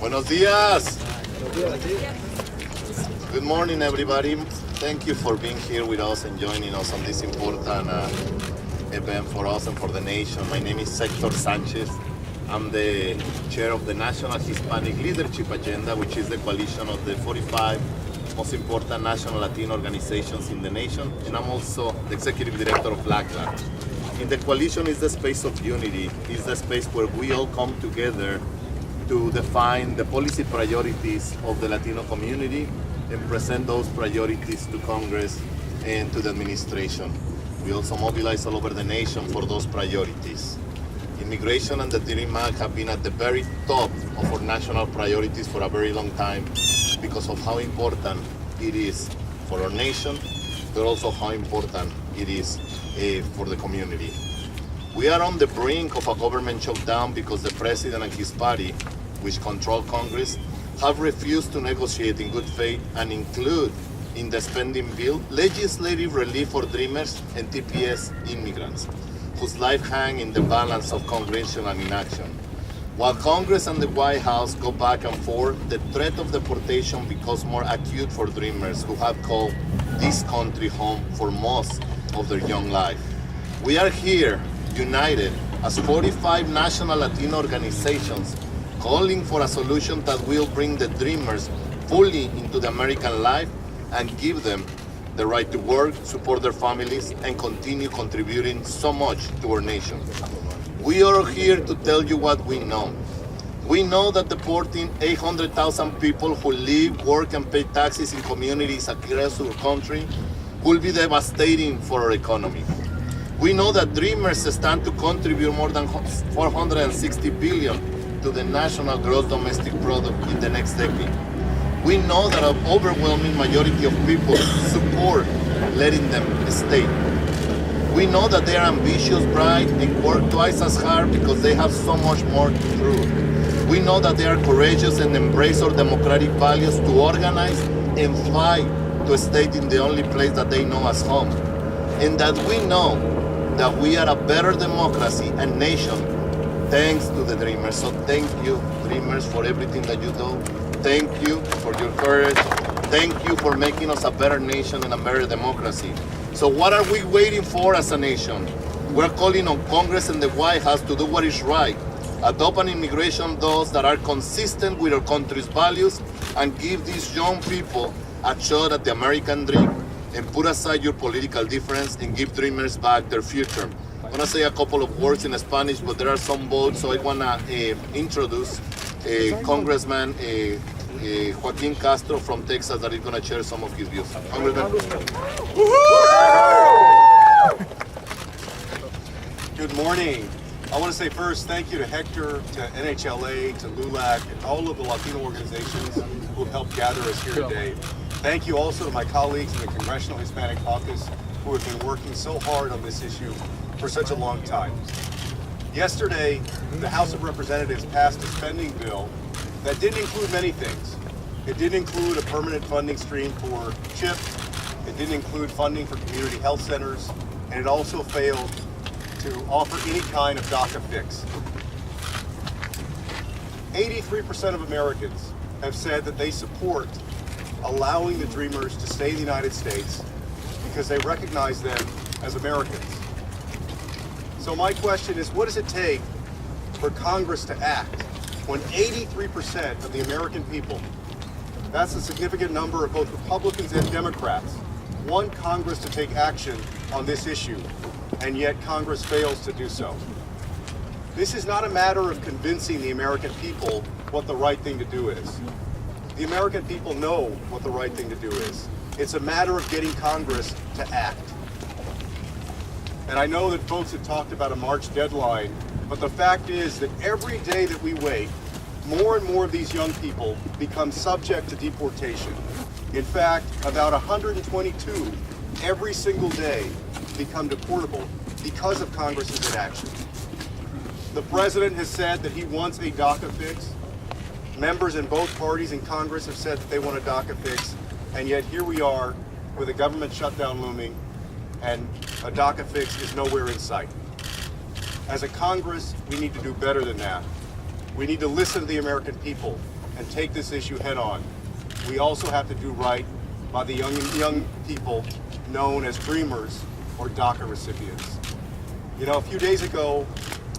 Buenos dias. Good morning, everybody. Thank you for being here with us and joining us on this important event for us and for the nation. My name is Hector Sanchez. I'm the chair of the National Hispanic Leadership Agenda, which is the coalition of the 45 most important national Latino organizations in the nation. And I'm also the executive director of LULAC. In the coalition is the space of unity, is the space where we all come together to define the policy priorities of the Latino community and present those priorities to Congress and to the administration. We also mobilize all over the nation for those priorities. Immigration and the DREAM Act have been at the very top of our national priorities for a very long time because of how important it is for our nation, but also how important it is for the community. We are on the brink of a government shutdown because the president and his party, which control Congress, have refused to negotiate in good faith and include in the spending bill legislative relief for Dreamers and TPS immigrants, whose life hang in the balance of congressional inaction. While Congress and the White House go back and forth, the threat of deportation becomes more acute for Dreamers who have called this country home for most of their young life. We are here, united, as 45 national Latino organizations, calling for a solution that will bring the Dreamers fully into the American life and give them the right to work, support their families, and continue contributing so much to our nation. We are here to tell you what we know. We know that deporting 800,000 people who live, work, and pay taxes in communities across our country will be devastating for our economy. We know that Dreamers stand to contribute more than $460 billion to the national gross domestic product in the next decade. We know that an overwhelming majority of people support letting them stay. We know that they are ambitious, bright, and work twice as hard because they have so much more to prove. We know that they are courageous and embrace our democratic values to organize and fight to stay in the only place that they know as home. And that we know that we are a better democracy and nation thanks to the Dreamers. So thank you, Dreamers, for everything that you do. Thank you for your courage. Thank you for making us a better nation and a better democracy. So what are we waiting for as a nation? We're calling on Congress and the White House to do what is right. Adopt an immigration laws that are consistent with our country's values and give these young people a shot at the American dream and put aside your political difference and give Dreamers back their future. I'm going to say a couple of words in Spanish, but there are some votes, so I want to introduce Congressman Joaquin Castro from Texas that is going to share some of his views. Congressman. Good morning. I want to say first thank you to Hector, to NHLA, to LULAC, and all of the Latino organizations who have helped gather us here today. Thank you also to my colleagues in the Congressional Hispanic Caucus who have been working so hard on this issue for such a long time. Yesterday, the House of Representatives passed a spending bill that didn't include many things. It didn't include a permanent funding stream for CHIP, it didn't include funding for community health centers, and it also failed to offer any kind of DACA fix. 83% of Americans have said that they support allowing the Dreamers to stay in the United States because they recognize them as Americans. So my question is, what does it take for Congress to act when 83% of the American people, that's a significant number of both Republicans and Democrats, want Congress to take action on this issue, and yet Congress fails to do so? This is not a matter of convincing the American people what the right thing to do is. The American people know what the right thing to do is. It's a matter of getting Congress to act. And I know that folks have talked about a March deadline, but the fact is that every day that we wait, more and more of these young people become subject to deportation. In fact, about 122 every single day become deportable because of Congress's inaction. The president has said that he wants a DACA fix. Members in both parties in Congress have said that they want a DACA fix, and yet here we are with a government shutdown looming, and a DACA fix is nowhere in sight. As a Congress, we need to do better than that. We need to listen to the American people and take this issue head on, we also have to do right by the young people known as dreamers or DACA recipients. You know, a few days ago,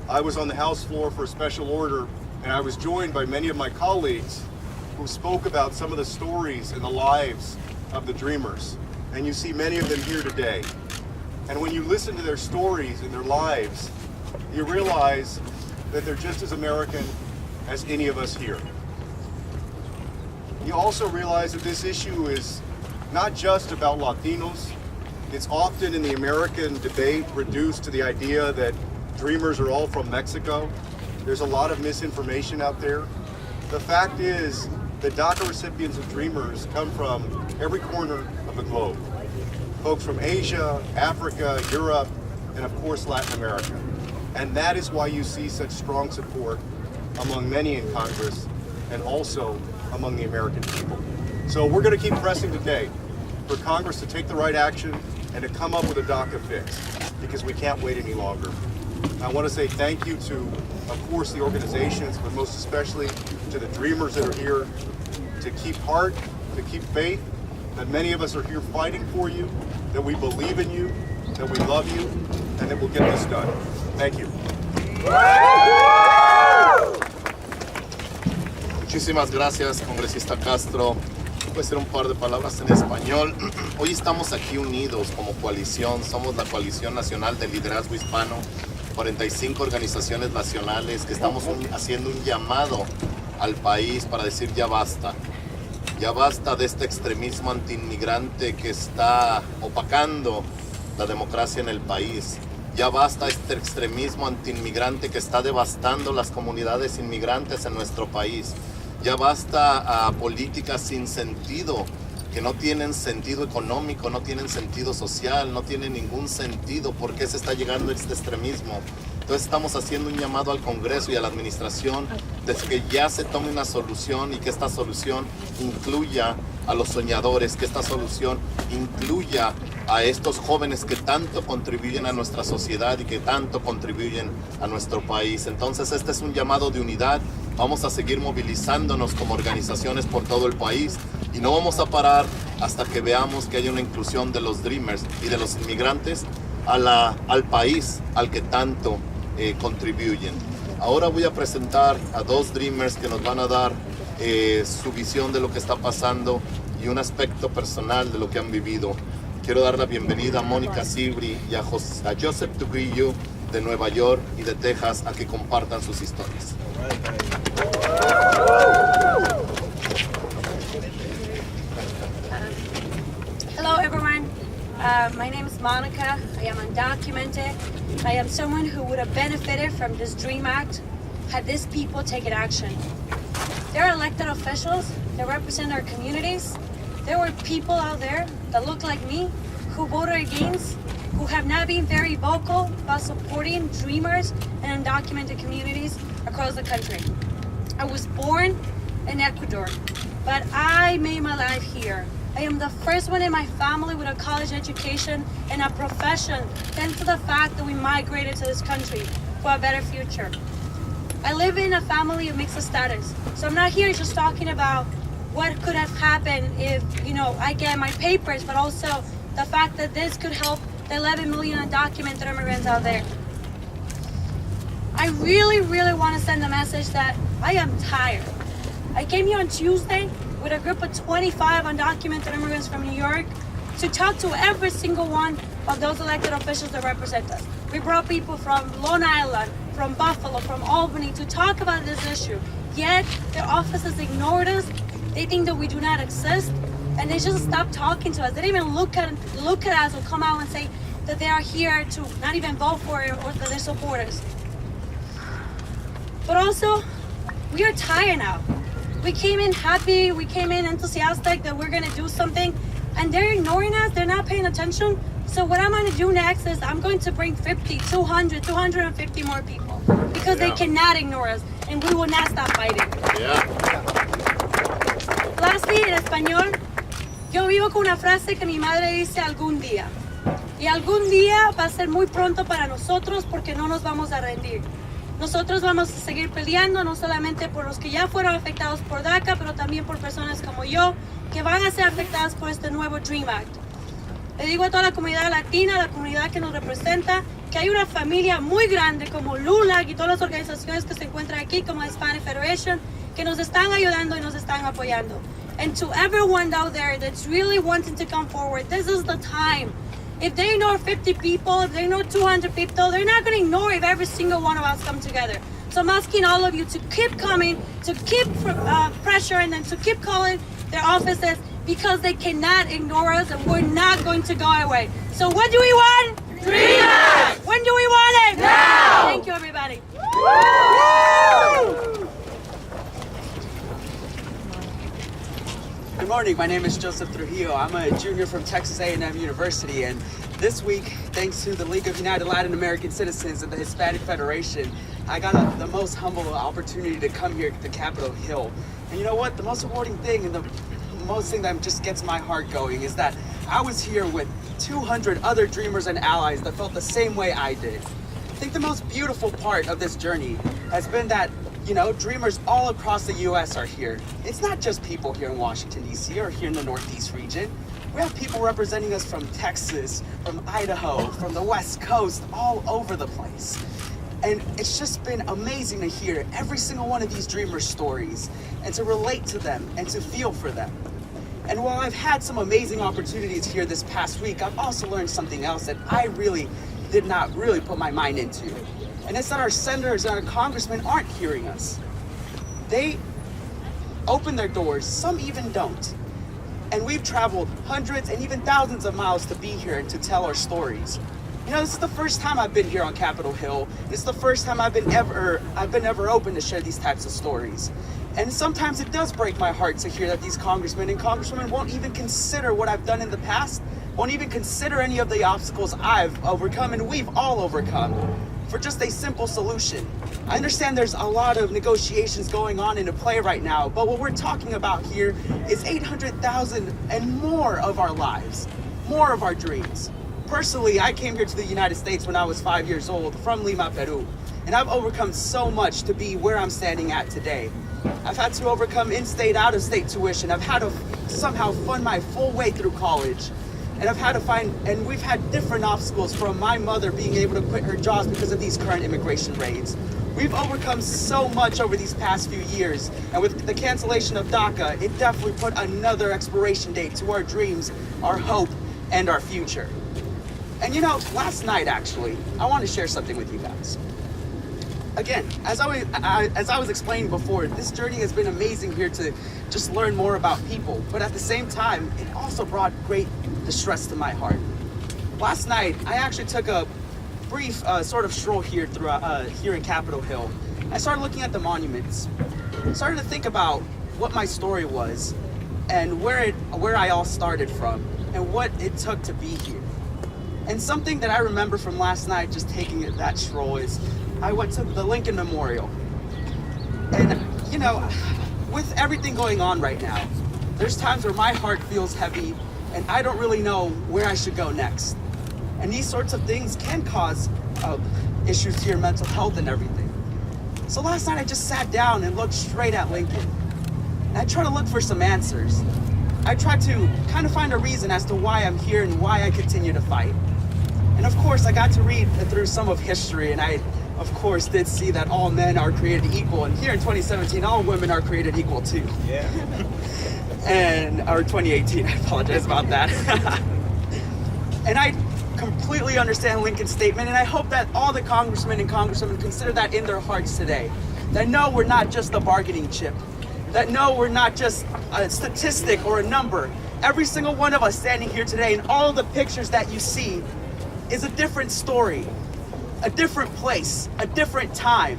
I was on the House floor for a special order, and I was joined by many of my colleagues who spoke about some of the stories and the lives of the dreamers. And you see many of them here today. And when you listen to their stories and their lives, you realize that they're just as American as any of us here. You also realize that this issue is not just about Latinos. It's often in the American debate reduced to the idea that dreamers are all from Mexico. There's a lot of misinformation out there. The fact is that DACA recipients and dreamers come from every corner of the globe. Folks from Asia, Africa, Europe, and of course Latin America. And that is why you see such strong support among many in Congress and also among the American people. So we're going to keep pressing today for Congress to take the right action and to come up with a DACA fix, because we can't wait any longer. I want to say thank you to, of course, the organizations, but most especially to the dreamers that are here, to keep heart, to keep faith, that many of us are here fighting for you, that we believe in you, that we love you, and that we'll get this done. Thank you. Muchísimas gracias, congresista Castro. Puede ser un par de palabras en español. Hoy estamos aquí unidos como coalición. Somos la Coalición Nacional del Liderazgo Hispano. 45 organizaciones nacionales que estamos haciendo un llamado al país para decir ya basta. Ya basta de este extremismo antiinmigrante que está opacando la democracia en el país. Ya basta este extremismo antiinmigrante que está devastando las comunidades inmigrantes en nuestro país. Ya basta a políticas sin sentido, que no tienen sentido económico, no tienen sentido social, no tienen ningún sentido. ¿Por qué se está llegando a este extremismo? Entonces estamos haciendo un llamado al Congreso y a la Administración de que ya se tome una solución y que esta solución incluya a los soñadores, que esta solución incluya a estos jóvenes que tanto contribuyen a nuestra sociedad y que tanto contribuyen a nuestro país. Entonces este es un llamado de unidad. Vamos a seguir movilizándonos como organizaciones por todo el país y no vamos a parar hasta que veamos que haya una inclusión de los Dreamers y de los inmigrantes al país al que tanto contribuyen. Ahora voy a presentar a dos Dreamers que nos van a dar su visión de lo que está pasando y un aspecto personal de lo que han vivido. Quiero dar la bienvenida a Mónica Sibri y a Joseph Tugrillo de Nueva York y de Texas a que compartan sus historias. Hello everyone, my name is Monica. I am undocumented. I am someone who would have benefited from this DREAM Act had these people taken action. There are elected officials that represent our communities. There were people out there that look like me who voted against, who have not been very vocal about supporting dreamers and undocumented communities across the country. I was born in Ecuador, but I made my life here. I am the first one in my family with a college education and a profession, thanks to the fact that we migrated to this country for a better future. I live in a family of mixed status, so I'm not here just talking about what could have happened if, I get my papers, but also the fact that this could help the 11 million undocumented immigrants out there. I really, really want to send a message that I am tired. I came here on Tuesday with a group of 25 undocumented immigrants from New York to talk to every single one of those elected officials that represent us. We brought people from Long Island, from Buffalo, from Albany to talk about this issue. Yet their offices ignored us. They think that we do not exist, and they just stopped talking to us. They didn't even look at us or come out and say that they are here to not even vote for it or that they're supporters. But also, we are tired now. We came in happy, we came in enthusiastic that we're gonna do something, and they're ignoring us, they're not paying attention. So what I'm gonna do next is I'm going to bring 50, 200, 250 more people, because they cannot ignore us, and we will not stop fighting. Lastly, en español, yo vivo con una frase que mi madre dice algún día. Y algún día va a ser muy pronto para nosotros porque no nos vamos a rendir. Nosotros vamos a seguir peleando no solamente por los que ya fueron afectados por DACA, pero también por personas como yo que van a ser afectadas por este nuevo DREAM Act. Le digo a toda la comunidad latina, la comunidad que nos representa, que hay una familia muy grande como LULAC y todas las organizaciones que se encuentran aquí como Hispanic Federation que nos están ayudando y nos están apoyando. And to everyone out there that's really wanting to come forward, this is the time. If they know 50 people, if they know 200 people, they're not going to ignore if every single one of us come together. So I'm asking all of you to keep coming, to keep pressuring them, to keep calling their offices because they cannot ignore us and we're not going to go away. So what do we want? DREAM Act! When do we want it? Now! Thank you, everybody. Good morning, my name is Joseph Trujillo. I'm a junior from Texas A&M University, and this week, thanks to the League of United Latin American Citizens and the Hispanic Federation, I got the most humble opportunity to come here to Capitol Hill. And you know what? The most rewarding thing and the most thing that just gets my heart going is that I was here with 200 other dreamers and allies that felt the same way I did. I think the most beautiful part of this journey has been that dreamers all across the U.S. are here. It's not just people here in Washington, D.C. or here in the Northeast region. We have people representing us from Texas, from Idaho, from the West Coast, all over the place. And it's just been amazing to hear every single one of these dreamers' stories and to relate to them and to feel for them. And while I've had some amazing opportunities here this past week, I've also learned something else that I really did not really put my mind into. And it's that our senators and our congressmen aren't hearing us. They open their doors, some even don't. And we've traveled hundreds and even thousands of miles to be here and to tell our stories. This is the first time I've been here on Capitol Hill. It's the first time I've been ever open to share these types of stories. And sometimes it does break my heart to hear that these congressmen and congresswomen won't even consider what I've done in the past, won't even consider any of the obstacles I've overcome and we've all overcome for just a simple solution. I understand there's a lot of negotiations going on into play right now, but what we're talking about here is 800,000 and more of our lives, more of our dreams. Personally, I came here to the United States when I was 5 years old from Lima, Peru, and I've overcome so much to be where I'm standing at today. I've had to overcome in-state, out-of-state tuition. I've had to somehow fund my full way through college. And we've had different obstacles, from my mother being able to quit her jobs because of these current immigration raids. We've overcome so much over these past few years, and with the cancellation of DACA, it definitely put another expiration date to our dreams, our hope, and our future. And last night actually, I want to share something with you guys. Again, as I was explaining before, this journey has been amazing here to just learn more about people, but at the same time, it also brought great distress to my heart. Last night, I actually took a brief sort of stroll here here in Capitol Hill. I started looking at the monuments, started to think about what my story was and where I all started from and what it took to be here. And something that I remember from last night, just taking that stroll, is I went to the Lincoln Memorial. And with everything going on right now, there's times where my heart feels heavy and I don't really know where I should go next. And these sorts of things can cause issues to your mental health and everything. So last night I just sat down and looked straight at Lincoln. And I tried to look for some answers. I tried to kind of find a reason as to why I'm here and why I continue to fight. And of course, I got to read through some of history, and I, of course, did see that all men are created equal. And here in 2017, all women are created equal too. Yeah. Or 2018, I apologize about that. And I completely understand Lincoln's statement, and I hope that all the congressmen and congresswomen consider that in their hearts today. That no, we're not just a bargaining chip. That no, we're not just a statistic or a number. Every single one of us standing here today, and all the pictures that you see, is a different story, a different place, a different time.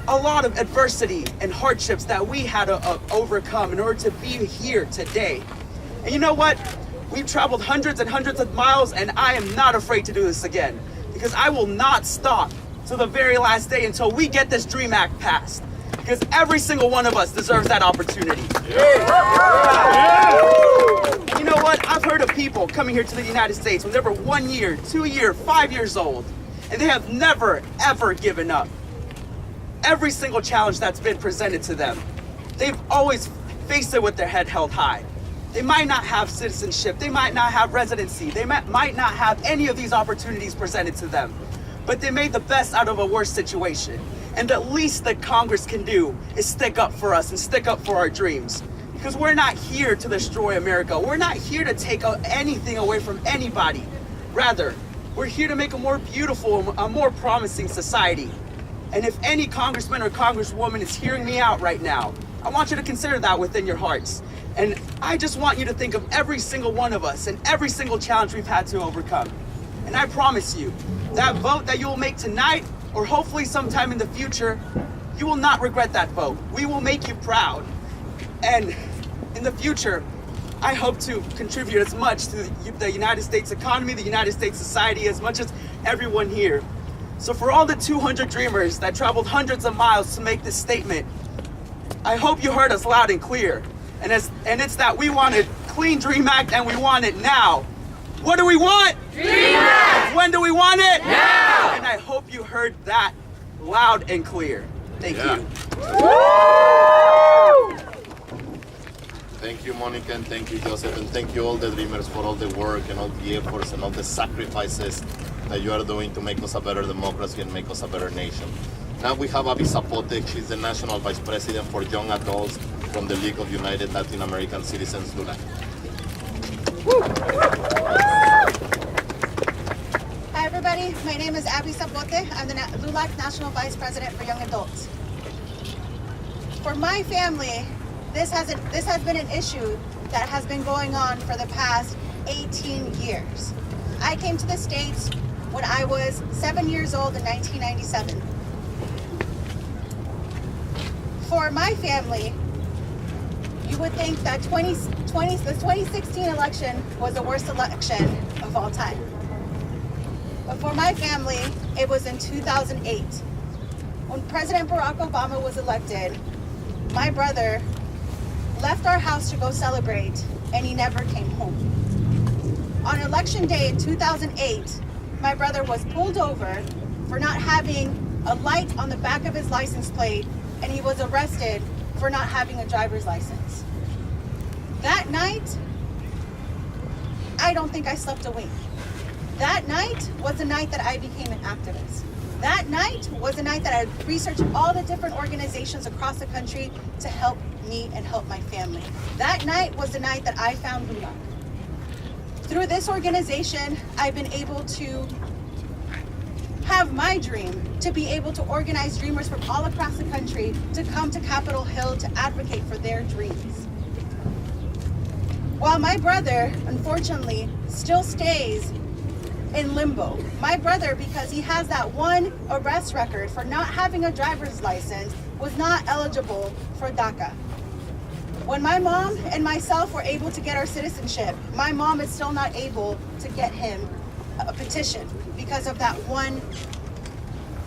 A lot of adversity and hardships that we had to overcome in order to be here today. And you know what? We've traveled hundreds and hundreds of miles, and I am not afraid to do this again, because I will not stop to the very last day until we get this DREAM Act passed, because every single one of us deserves that opportunity. And you know what? I've heard of people coming here to the United States when they were 1 year, 2 years, 5 years old, and they have never, ever given up. every single challenge that's been presented to them. They've always faced it with their head held high. They might not have citizenship, they might not have residency, they might not have any of these opportunities presented to them, but they made the best out of a worse situation. And the least that Congress can do is stick up for us and stick up for our dreams. Because we're not here to destroy America. We're not here to take anything away from anybody. Rather, we're here to make a more beautiful, a more promising society. And if any congressman or congresswoman is hearing me out right now, I want you to consider that within your hearts. And I just want you to think of every single one of us and every single challenge we've had to overcome. And I promise you, that vote that you will make tonight, or hopefully sometime in the future, you will not regret that vote. We will make you proud. And in the future, I hope to contribute as much to the United States economy, the United States society, as much as everyone here. So for all the 200 dreamers that traveled hundreds of miles to make this statement, I hope you heard us loud and clear. And it's that we want a clean DREAM Act, and we want it now. What do we want? DREAM Act! When do we want it? Now! And I hope you heard that loud and clear. Thank you. Thank you, Monica, and thank you, Joseph, and thank you all the dreamers for all the work and all the efforts and all the sacrifices that you are doing to make us a better democracy and make us a better nation. Now we have Abby Zapote. She's the National Vice President for Young Adults from the League of United Latin American Citizens, LULAC. Hi everybody, my name is Abby Zapote. I'm the LULAC National Vice President for Young Adults. For my family, this has been an issue that has been going on for the past 18 years. I came to the States when I was 7 years old in 1997. For my family, you would think that the 2016 election was the worst election of all time. But for my family, it was in 2008. When President Barack Obama was elected, my brother left our house to go celebrate, and he never came home. On election day in 2008, my brother was pulled over for not having a light on the back of his license plate, and he was arrested for not having a driver's license. That night, I don't think I slept a wink. That night was the night that I became an activist. That night was the night that I researched all the different organizations across the country to help me and help my family. That night was the night that I found LULAC. Through this organization, I've been able to have my dream to be able to organize dreamers from all across the country to come to Capitol Hill to advocate for their dreams. While my brother, unfortunately, still stays in limbo. My brother, because he has that one arrest record for not having a driver's license, was not eligible for DACA. When my mom and myself were able to get our citizenship, my mom is still not able to get him a petition because of that one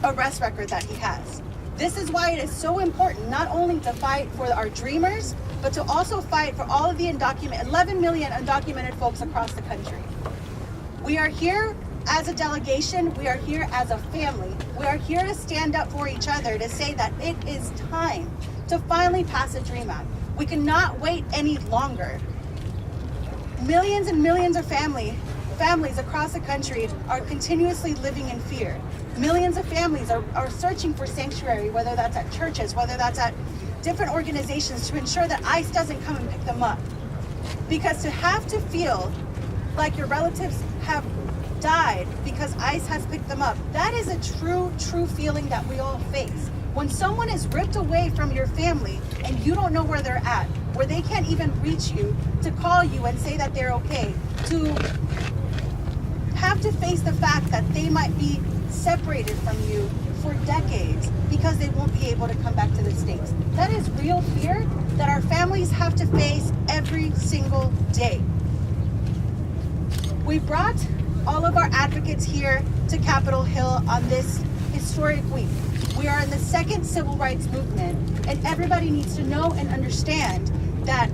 arrest record that he has. This is why it is so important not only to fight for our dreamers, but to also fight for all of the 11 million undocumented folks across the country. We are here as a delegation, we are here as a family. We are here to stand up for each other, to say that it is time to finally pass a DREAM Act. We cannot wait any longer. Millions and millions of families across the country are continuously living in fear. Millions of families are searching for sanctuary, whether that's at churches, whether that's at different organizations, to ensure that ICE doesn't come and pick them up. Because to have to feel like your relatives have died because ICE has picked them up, that is a true feeling that we all face. When someone is ripped away from your family and you don't know where they're at, where they can't even reach you to call you and say that they're okay, to have to face the fact that they might be separated from you for decades because they won't be able to come back to the States. That is real fear that our families have to face every single day. We brought all of our advocates here to Capitol Hill on this historic week. We are in the second civil rights movement, and everybody needs to know and understand that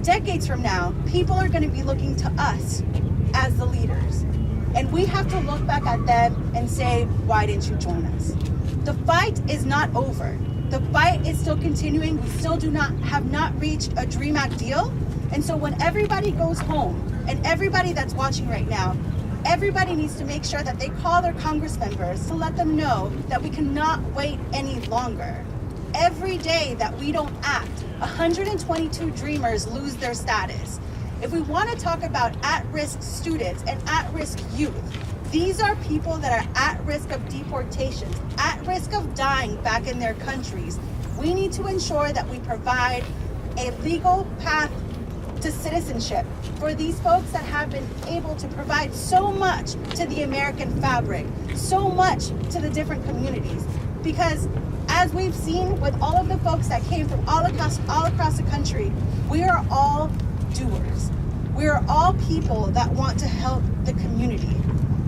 decades from now, people are going to be looking to us as the leaders. And we have to look back at them and say, why didn't you join us? The fight is not over. The fight is still continuing. We still have not reached a DREAM Act deal. And so when everybody goes home, and everybody that's watching right now, everybody needs to make sure that they call their Congress members to let them know that we cannot wait any longer. Every day that we don't act, 122 dreamers lose their status. If we want to talk about at-risk students and at-risk youth, these are people that are at risk of deportation, at risk of dying back in their countries. We need to ensure that we provide a legal path to citizenship for these folks that have been able to provide so much to the American fabric, so much to the different communities. Because as we've seen with all of the folks that came from all across the country, we are all doers. We are all people that want to help the community.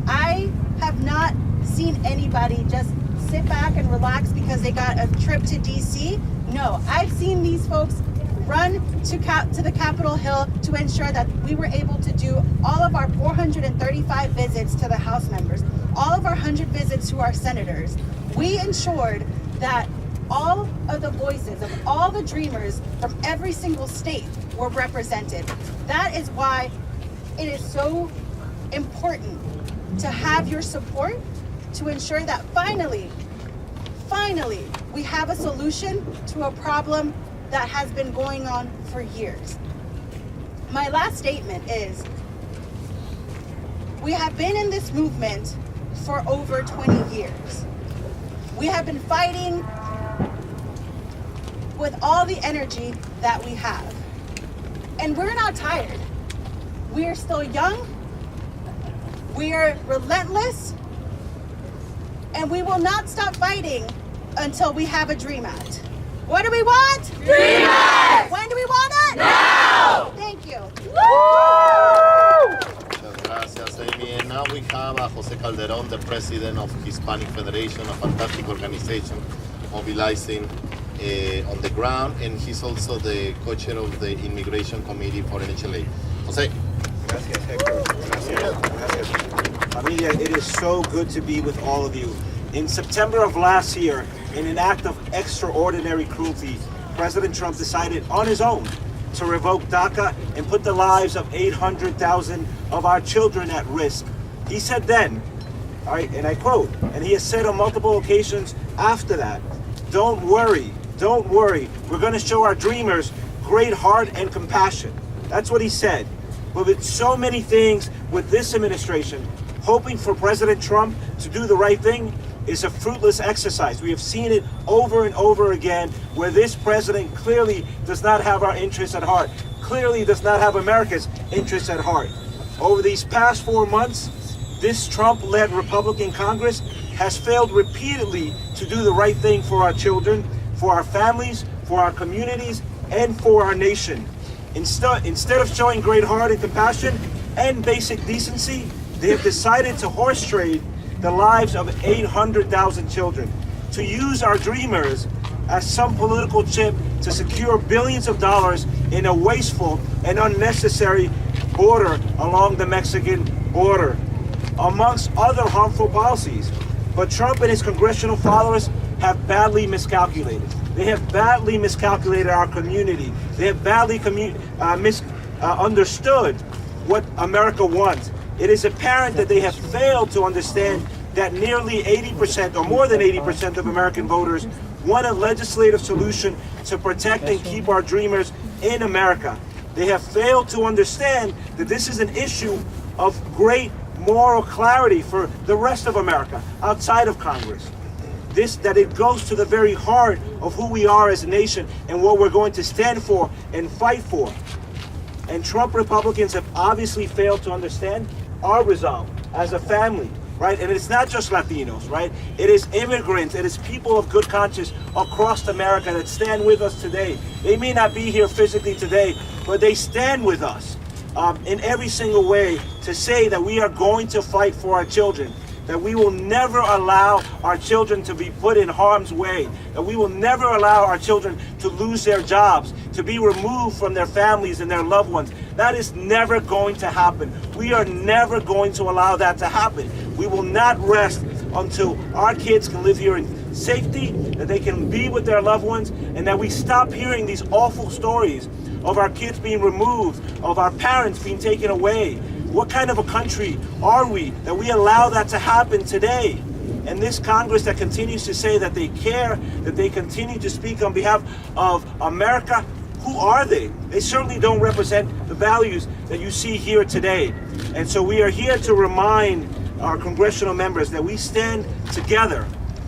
I have not seen anybody just sit back and relax because they got a trip to DC. No, I've seen these folks run to the Capitol Hill to ensure that we were able to do all of our 435 visits to the House members, all of our 100 visits to our senators. We ensured that all of the voices of all the dreamers from every single state were represented. That is why it is so important to have your support to ensure that finally, we have a solution to a problem that has been going on for years. My last statement is, we have been in this movement for over 20 years. We have been fighting with all the energy that we have. And we're not tired. We are still young, we are relentless, and we will not stop fighting until we have a DREAM Act. What do we want? DREAM Act! When do we want it? Now! Thank you. Muchas gracias, Amy. And now we have Jose Calderon, the president of Hispanic Federation, a fantastic organization mobilizing on the ground, and he's also the co-chair of the Immigration Committee for NHLA. Jose. Gracias, Hector. Gracias. Familia, it is so good to be with all of you. In September of last year, in an act of extraordinary cruelty, President Trump decided on his own to revoke DACA and put the lives of 800,000 of our children at risk. He said then, all right, and I quote, and he has said on multiple occasions after that, don't worry, we're going to show our dreamers great heart and compassion. That's what he said. But with so many things with this administration, hoping for President Trump to do the right thing is a fruitless exercise. We have seen it over and over again where this president clearly does not have our interests at heart, clearly does not have America's interests at heart. Over these past 4 months, this Trump-led Republican Congress has failed repeatedly to do the right thing for our children, for our families, for our communities, and for our nation. Instead of showing great heart and compassion and basic decency, they have decided to horse trade the lives of 800,000 children, to use our dreamers as some political chip to secure billions of dollars in a wasteful and unnecessary border along the Mexican border, amongst other harmful policies. But Trump and his congressional followers have badly miscalculated. They have badly miscalculated our community. They have badly understood what America wants. It is apparent that they have failed to understand that nearly 80% or more than 80% of American voters want a legislative solution to protect and keep our dreamers in America. They have failed to understand that this is an issue of great moral clarity for the rest of America outside of Congress. That it goes to the very heart of who we are as a nation and what we're going to stand for and fight for. And Trump Republicans have obviously failed to understand our resolve as a family, right? And it's not just Latinos, right? It is immigrants, it is people of good conscience across America that stand with us today. They may not be here physically today, but they stand with us in every single way to say that we are going to fight for our children, that we will never allow our children to be put in harm's way, that we will never allow our children to lose their jobs, to be removed from their families and their loved ones, That is never going to happen. We are never going to allow that to happen. We will not rest until our kids can live here in safety, that they can be with their loved ones, and that we stop hearing these awful stories of our kids being removed, of our parents being taken away. What kind of a country are we that we allow that to happen today? And this Congress that continues to say that they care, that they continue to speak on behalf of America, who are they? They certainly don't represent the values that you see here today. And so we are here to remind our congressional members that we stand together,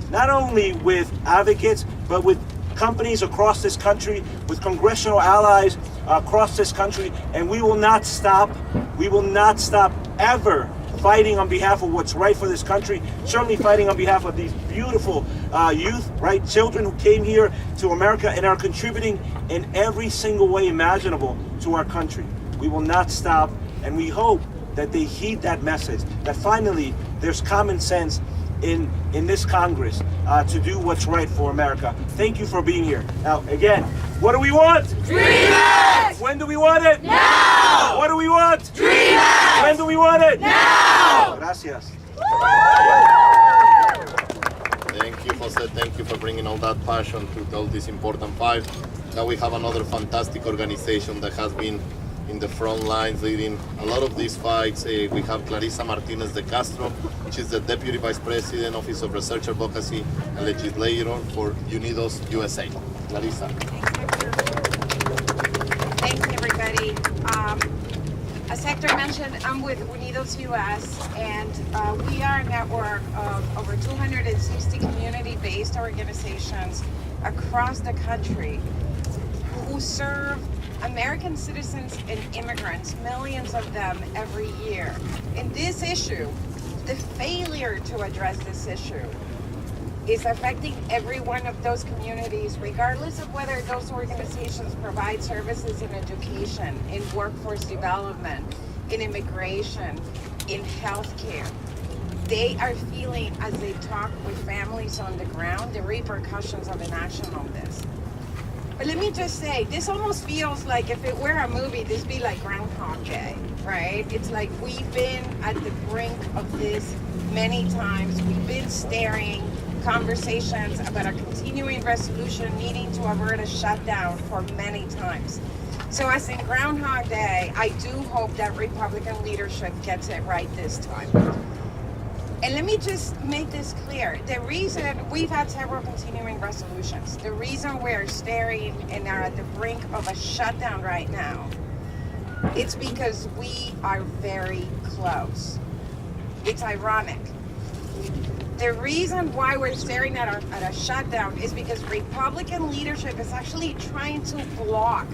not only with advocates, but with companies across this country, with congressional allies across this country, and we will not stop. We will not stop ever fighting on behalf of what's right for this country, certainly fighting on behalf of these beautiful youth, right? Children who came here to America and are contributing in every single way imaginable to our country. We will not stop, and we hope that they heed that message, that finally there's common sense in this Congress to do what's right for America. Thank you for being here. Now, again, what do we want? Dreamers! When do we want it? Now! What do we want? Dreamers! When do we want it? Now! Gracias. Thank you, Jose. Thank you for bringing all that passion to all this important fight. Now we have another fantastic organization that has been in the front lines leading a lot of these fights. We have Clarissa Martinez-de-Castro. She's the Deputy Vice President, Office of Research Advocacy and Legislator for Unidos USA. Clarissa. Thanks, everybody. As Hector mentioned, I'm with Unidos US, and we are a network of over 260 community-based organizations across the country who serve American citizens and immigrants, millions of them every year. And this issue, the failure to address this issue, is affecting every one of those communities, regardless of whether those organizations provide services in education, in workforce development, in immigration, in healthcare. They are feeling, as they talk with families on the ground, the repercussions of inaction on this. But let me just say, this almost feels like if it were a movie, this be like Groundhog Day, right? It's like we've been at the brink of this many times. We've been staring conversations about a continuing resolution needing to avert a shutdown for many times. So as in Groundhog Day, I do hope that Republican leadership gets it right this time. And let me just make this clear. The reason we've had several continuing resolutions, the reason we're staring and are at the brink of a shutdown right now, it's because we are very close. It's ironic. The reason why we're staring at a shutdown is because Republican leadership is actually trying to block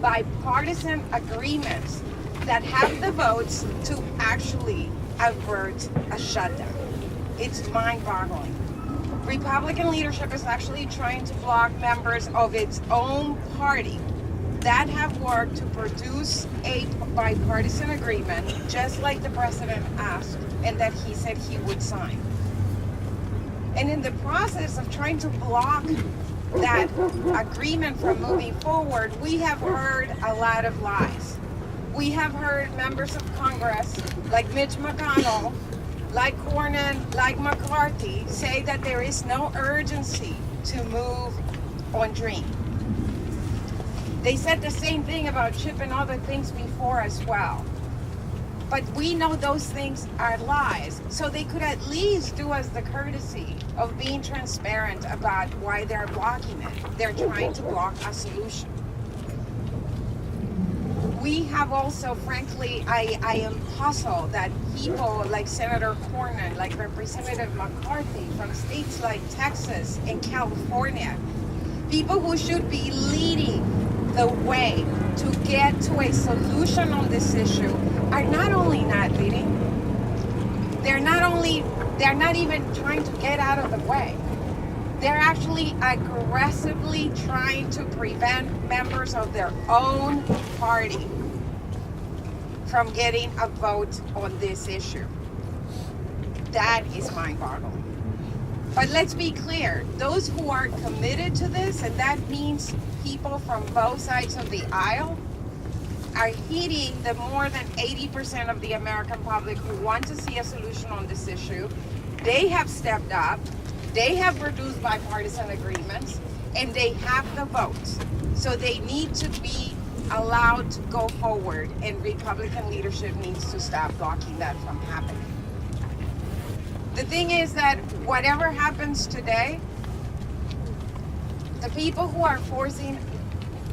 bipartisan agreements that have the votes to actually avert a shutdown. It's mind-boggling. Republican leadership is actually trying to block members of its own party that have worked to produce a bipartisan agreement, just like the president asked and that he said he would sign. And in the process of trying to block that agreement from moving forward, we have heard a lot of lies. We have heard members of Congress, like Mitch McConnell, like Cornyn, like McCarthy, say that there is no urgency to move on DREAM. They said the same thing about CHIP and other things before as well. But we know those things are lies, so they could at least do us the courtesy of being transparent about why they're blocking it. They're trying to block a solution. We have also, frankly, I am puzzled that people like Senator Cornyn, like Representative McCarthy from states like Texas and California, people who should be leading the way to get to a solution on this issue, are not only not leading, they're not even trying to get out of the way. They're actually aggressively trying to prevent members of their own party from getting a vote on this issue. That is mind-boggling. But let's be clear, those who are committed to this, and that means people from both sides of the aisle, are hitting the more than 80% of the American public who want to see a solution on this issue. They have stepped up, they have produced bipartisan agreements, and they have the votes. So they need to be allowed to go forward, and Republican leadership needs to stop blocking that from happening. The thing is that whatever happens today, the people who are forcing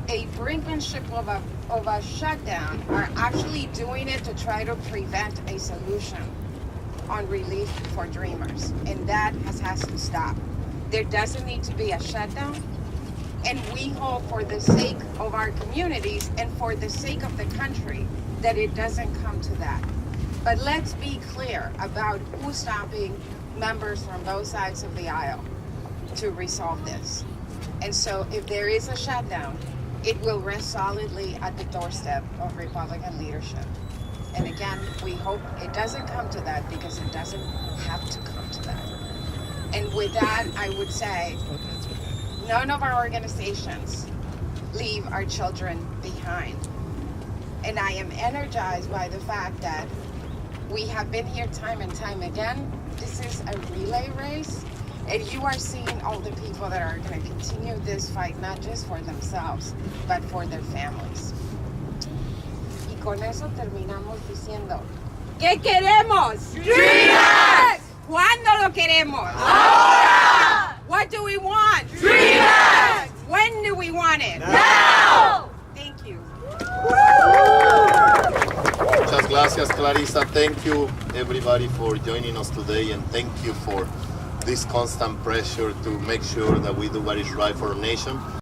a brinkmanship of a shutdown are actually doing it to try to prevent a solution on relief for dreamers, and that has to stop. There doesn't need to be a shutdown, and we hope for the sake of our communities and for the sake of the country that it doesn't come to that. But let's be clear about who's stopping members from both sides of the aisle to resolve this. And so if there is a shutdown, it will rest solidly at the doorstep of Republican leadership. And again, we hope it doesn't come to that, because it doesn't have to come to that. And with that, I would say, none of our organizations leave our children behind. And I am energized by the fact that we have been here time and time again. This is a relay race, and you are seeing all the people that are going to continue this fight, not just for themselves, but for their families. Y con eso terminamos diciendo, ¿qué queremos? Dreamers! ¿Cuándo lo queremos? Ahora! What do we want? Dreamers! When do we want it? Now! Thank you. Muchas gracias, Clarissa. Thank you, everybody, for joining us today, and thank you for this constant pressure to make sure that we do what is right for our nation.